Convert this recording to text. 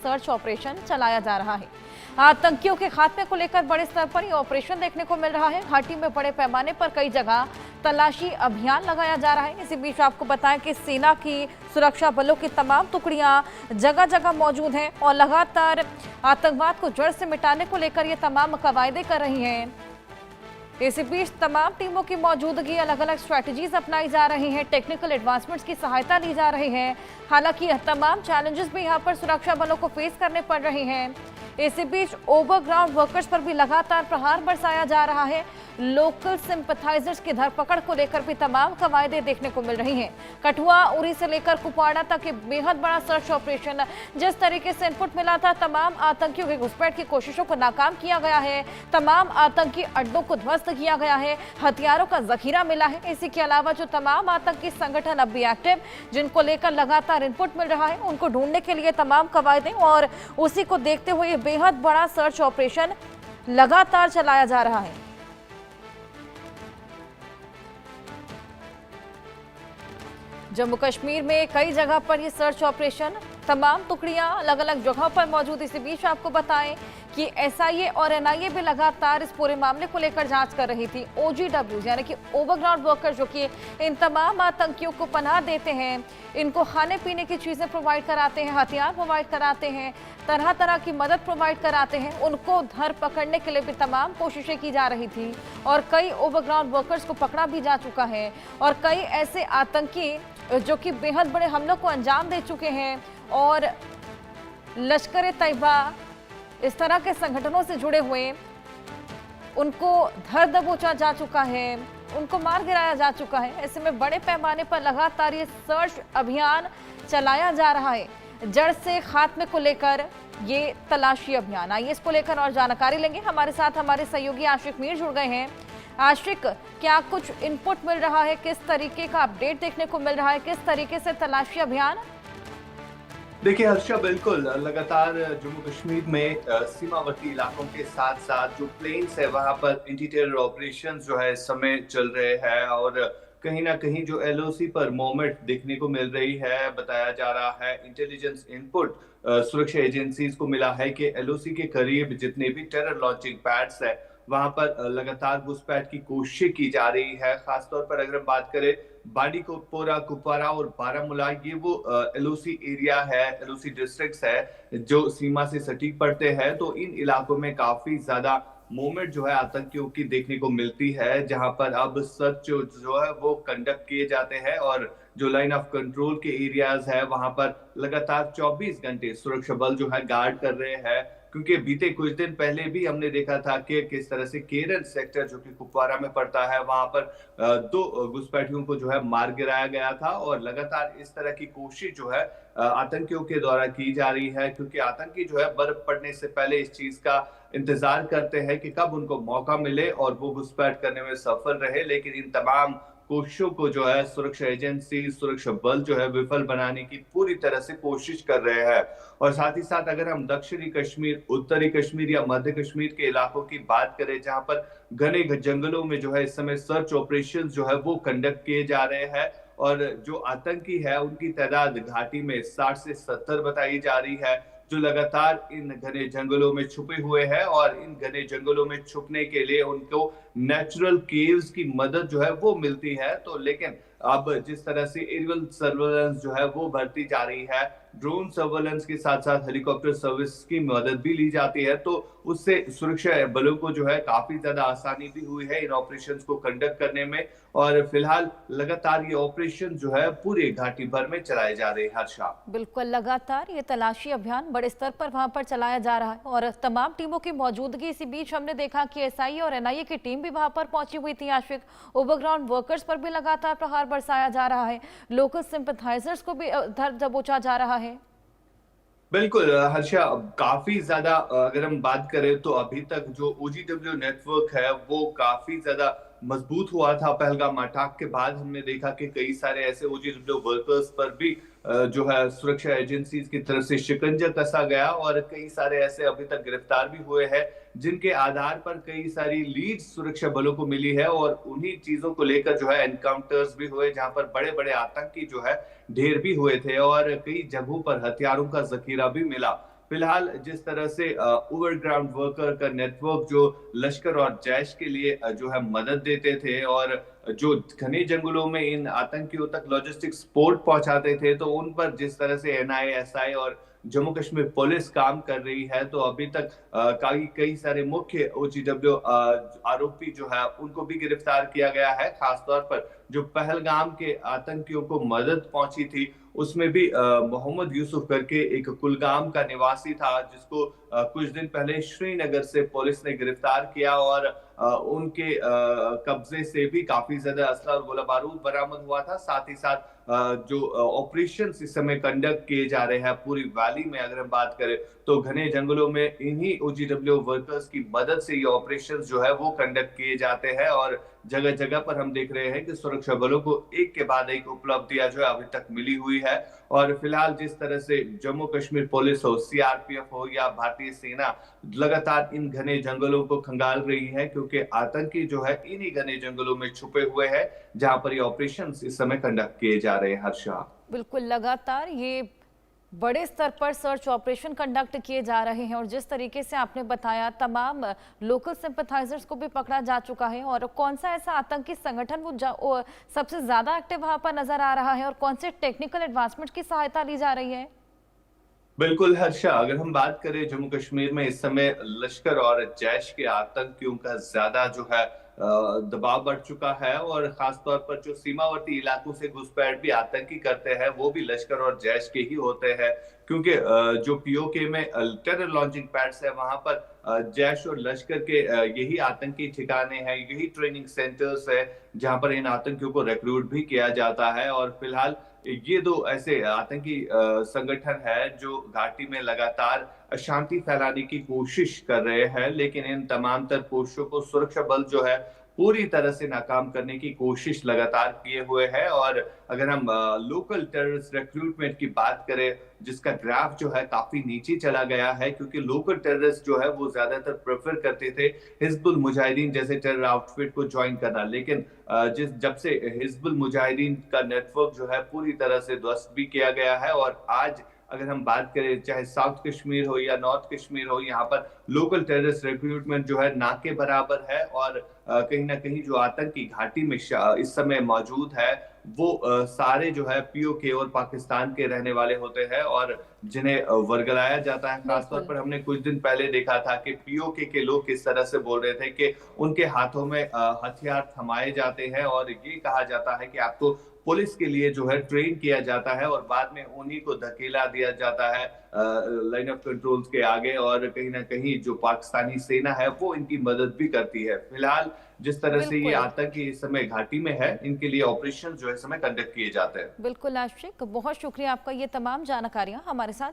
Search operation चलाया जा रहा है। आतंकियों के खात्मे को लेकर बड़े स्तर पर यह ऑपरेशन देखने को मिल रहा है। घाटी में बड़े पैमाने पर कई जगह तलाशी अभियान लगाया जा रहा है। इसी बीच आपको बताएं कि सेना की सुरक्षा बलों की तमाम टुकड़ियां जगह जगह मौजूद हैं और लगातार आतंकवाद को जड़ से मिटाने को लेकर ये तमाम कवायदे कर रही हैं। इसी बीच तमाम टीमों की मौजूदगी, अलग अलग स्ट्रैटेजीज अपनाई जा रही हैं, टेक्निकल एडवांसमेंट्स की सहायता ली जा रही है। हालांकि यह तमाम चैलेंजेस भी यहां पर सुरक्षा बलों को फेस करने पड़ रहे हैं। इसी बीच ओवरग्राउंड वर्कर्स पर भी लगातार प्रहार बरसाया जा रहा है। लोकल सिंपैथाइजर्स की धरपकड़ को लेकर भी तमाम कवायदे देखने को मिल रही हैं। कठुआ, उरी से लेकर कुपवाड़ा तक ये बेहद बड़ा सर्च ऑपरेशन, जिस तरीके से इनपुट मिला था, तमाम आतंकियों की घुसपैठ की कोशिशों को नाकाम किया गया है। तमाम आतंकी अड्डों को ध्वस्त किया गया है, हथियारों का जखीरा मिला है। इसी के अलावा जो तमाम आतंकी संगठन अब भी एक्टिव, जिनको लेकर लगातार इनपुट मिल रहा है, उनको ढूंढने के लिए तमाम कवायदें और उसी को देखते हुए बेहद बड़ा सर्च ऑपरेशन लगातार चलाया जा रहा है। जम्मू कश्मीर में कई जगह पर ये सर्च ऑपरेशन, तमाम टुकड़ियां अलग अलग जगहों पर मौजूद। इसी बीच आपको बताएं कि एसआईए और एनआईए भी लगातार इस पूरे मामले को लेकर जांच कर रही थी। ओजीडब्ल्यू यानी कि ओवरग्राउंड वर्कर, जो कि इन तमाम आतंकियों को पनाह देते हैं, इनको खाने पीने की चीजें प्रोवाइड कराते हैं, हथियार प्रोवाइड कराते हैं, तरह तरह की मदद प्रोवाइड कराते हैं, उनको धर पकड़ने के लिए भी तमाम कोशिशें की जा रही थी और कई ओवरग्राउंड वर्कर्स को पकड़ा भी जा चुका है और कई ऐसे आतंकी जो कि बेहद बड़े हमलों को अंजाम दे चुके हैं और लश्कर तैयबा इस तरह के संगठनों से जुड़े हुए, उनको धर दबोचा जा चुका है, उनको मार गिराया जा चुका है। ऐसे में बड़े पैमाने पर लगातार ये सर्च अभियान चलाया जा रहा है। जड़ से खात्मे को लेकर ये तलाशी अभियान। आइए इसको लेकर और जानकारी लेंगे। हमारे साथ हमारे सहयोगी आशिक मीर जुड़ गए हैं। आशिक, क्या कुछ इनपुट मिल रहा है? किस तरीके का अपडेट देखने को मिल रहा है? किस तरीके से तलाशी अभियान? देखिए हर्षा, बिल्कुल लगातार जम्मू कश्मीर में सीमावर्ती इलाकों के साथ साथ जो प्लेन्स है वहां पर एंटी टेरर ऑपरेशन जो है इस समय चल रहे हैं और कहीं ना कहीं जो एलओसी पर मूवमेंट देखने को मिल रही है। बताया जा रहा है, इंटेलिजेंस इनपुट सुरक्षा एजेंसीज को मिला है कि एलओसी के करीब जितने भी टेरर लॉन्चिंग पैड्स है वहां पर लगातार घुसपैठ की कोशिश की जा रही है। खासतौर पर अगर हम बात करें बांडीपोरा, कुपवाड़ा और बारामूला, ये वो एलओसी एरिया है, एलओसी डिस्ट्रिक्ट्स है जो सीमा से सटीक पड़ते हैं। तो इन इलाकों में काफी ज्यादा मूवमेंट जो है आतंकियों की देखने को मिलती है, जहां पर अब सर्च जो है वो कंडक्ट किए जाते हैं और जो लाइन ऑफ कंट्रोल के एरियाज है वहां पर लगातार 24 घंटे सुरक्षा बल जो है गार्ड कर रहे हैं। क्योंकि बीते कुछ दिन पहले भी हमने देखा था कि किस तरह से केरन सेक्टर जो कि कुपवाड़ा में पड़ता है वहां पर 2 घुसपैठियों को जो है मार गिराया गया था और लगातार इस तरह की कोशिश जो है आतंकियों के द्वारा की जा रही है। क्योंकि आतंकी जो है बर्फ पड़ने से पहले इस चीज का इंतजार करते हैं कि कब उनको मौका मिले और वो घुसपैठ करने में सफल रहे। लेकिन इन तमाम कोशिशों को जो है सुरक्षा एजेंसी, सुरक्षा बल जो है विफल बनाने की पूरी तरह से कोशिश कर रहे हैं। और साथ ही साथ अगर हम दक्षिणी कश्मीर, उत्तरी कश्मीर या मध्य कश्मीर के इलाकों की बात करें, जहां पर घने जंगलों में जो है इस समय सर्च ऑपरेशन जो है वो कंडक्ट किए जा रहे हैं और जो आतंकी है उनकी तादाद घाटी में 60 से 70 बताई जा रही है, जो लगातार इन घने जंगलों में छुपे हुए हैं और इन घने जंगलों में छुपने के लिए उनको नेचुरल केव्स की मदद जो है वो मिलती है। तो लेकिन अब जिस तरह से एरियल सर्वेलेंस जो है वो बढ़ती जा रही है, ड्रोन सर्वेलेंस के साथ साथ हेलीकॉप्टर सर्विस की मदद भी ली जाती है, तो उससे सुरक्षा बलों को जो है काफी ज्यादा आसानी भी हुई है इन ऑपरेशंस को कंडक्ट करने में। और फिलहाल लगातार ये ऑपरेशन जो है पूरे घाटी भर में चलाए जा रहे हैं। हर्षा, बिल्कुल, लगातार ये तलाशी अभियान बड़े स्तर पर वहां पर चलाया जा रहा है और तमाम टीमों की मौजूदगी। इसी बीच हमने देखा कि एसआईए और एनआईए की टीम भी वहां पर पहुंची हुई थी। आशिक, ओवरग्राउंड वर्कर्स पर भी लगातार प्रहार बरसाया जा रहा है, लोकल सिंपैथाइजर्स को भी धर दबोचा जा रहा है। बिल्कुल हर्षा, काफी ज्यादा अगर हम बात करें तो अभी तक जो ओजीडब्ल्यू नेटवर्क है वो काफी ज्यादा मजबूत हुआ था। पहलगाम अटैक के बाद हमने देखा कि कई सारे ऐसे ओजीडब्ल्यू वर्कर्स पर भी जो है सुरक्षा एजेंसीज की तरफ से शिकंजा कसा गया और कई सारे ऐसे अभी तक गिरफ्तार भी हुए हैं, जिनके आधार पर कई सारी लीड सुरक्षा बलों को मिली है और उन्हीं चीजों को लेकर जो है एनकाउंटर्स भी हुए, जहां पर बड़े बड़े आतंकी जो है ढेर भी हुए थे और कई जगहों पर हथियारों का जखीरा भी मिला। फिलहाल जिस तरह से ओवरग्राउंड वर्कर का नेटवर्क जो लश्कर और जैश के लिए जो है मदद देते थे और जो घने जंगलों में इन आतंकियों तक लॉजिस्टिक सपोर्ट पहुंचाते थे, तो उन पर जिस तरह से एनआईए, एसआई और जम्मू कश्मीर पुलिस काम कर रही है, तो अभी तक कई सारे मुख्य ओजीडब्ल्यू आरोपी जो है उनको भी गिरफ्तार किया गया है। खासतौर पर जो पहलगाम के आतंकियों को मदद पहुंची थी, उसमें भी मोहम्मद यूसुफ करके एक कुलगाम का निवासी था, जिसको कुछ दिन पहले श्रीनगर से पुलिस ने गिरफ्तार किया और उनके कब्जे से भी काफी ज्यादा असला और गोला बारूद बरामद हुआ था। साथ ही साथ जो ऑपरेशन इस समय कंडक्ट किए जा रहे हैं पूरी वैली में, अगर हम बात करें तो घने जंगलों में इन्हीं ओजीडब्ल्यू वर्कर्स की मदद से ये ऑपरेशन जो है वो कंडक्ट किए जाते हैं और जगह जगह पर हम देख रहे हैं कि सुरक्षा बलों को एक के बाद एक उपलब्धियां जो है अभी तक मिली हुई है। और फिलहाल जिस तरह से जम्मू कश्मीर पुलिस हो, सीआरपीएफ हो या भारतीय सेना लगातार इन घने जंगलों को खंगाल रही है, क्योंकि आतंकी जो है इन्हीं घने जंगलों में छुपे हुए हैं, जहां पर ये ऑपरेशन इस समय कंडक्ट किए जा रहे हैं। हर्षा, बिल्कुल, लगातार ये बड़े स्तर पर सर्च ऑपरेशन कंडक्ट किए जा रहे हैं और जिस तरीके से आपने बताया तमाम लोकल सिंपैथाइजर्स को भी पकड़ा जा चुका है। और कौन सा ऐसा आतंकी संगठन वो सबसे ज्यादा एक्टिव वहां पर नजर आ रहा है और कौन से टेक्निकल एडवांसमेंट की सहायता ली जा रही है? बिल्कुल हर्षा, अगर हम बात करें जम्मू कश्मीर में इस समय लश्कर और जैश के आतंकियों का ज्यादा जो है दबाव बढ़ चुका है और खासतौर पर जो सीमावर्ती इलाकों से घुसपैठ भी आतंकी करते हैं वो भी लश्कर और जैश के ही होते हैं, क्योंकि जो पीओके में टेरर लॉन्चिंग पैड्स है वहां पर जैश और लश्कर के यही आतंकी ठिकाने हैं, यही ट्रेनिंग सेंटर्स है जहां पर इन आतंकियों को रिक्रूट भी किया जाता है। और फिलहाल ये दो ऐसे आतंकी संगठन है जो घाटी में लगातार अशांति फैलाने की कोशिश कर रहे हैं, लेकिन इन तमाम तर कोशिशों को सुरक्षा बल जो है पूरी तरह से नाकाम करने की कोशिश लगातार किए हुए है। और अगर हम लोकल टेररिस्ट रिक्रूटमेंट की बात करें, जिसका ग्राफ जो है काफी नीचे चला गया है, क्योंकि लोकल टेररिस्ट जो है वो ज्यादातर प्रेफर करते थे हिजबुल मुजाहिदीन जैसे टेरर आउटफिट को ज्वाइन करना, लेकिन जब से हिजबुल मुजाहिदीन का नेटवर्क जो है पूरी तरह से ध्वस्त भी किया गया है। और आज अगर हम बात करें चाहे साउथ कश्मीर हो या नॉर्थ कश्मीर हो, यहाँ पर लोकल टेररिस्ट रिक्रूटमेंट जो है ना के बराबर है। और कहीं ना कहीं जो आतंकी घाटी में इस समय मौजूद है वो सारे जो है पीओके और पाकिस्तान के रहने वाले होते हैं और जिन्हें वर्गलाया जाता है। खासतौर पर हमने कुछ दिन पहले देखा था कि पीओके के लोग किस तरह से बोल रहे थे कि उनके हाथों में हथियार थमाए जाते हैं और ये कहा जाता है कि आपको पुलिस के लिए जो है ट्रेन किया जाता है और बाद में उन्हीं को धकेला दिया जाता है लाइन ऑफ कंट्रोल्स के आगे। और कहीं ना कहीं जो पाकिस्तानी सेना है वो इनकी मदद भी करती है। फिलहाल जिस तरह से ये आतंकी इस समय घाटी में है, इनके लिए ऑपरेशन जो है समय कंडक्ट किए जाते हैं। बिल्कुल आशिक, बहुत शुक्रिया आपका ये तमाम जानकारियां हमारे साथ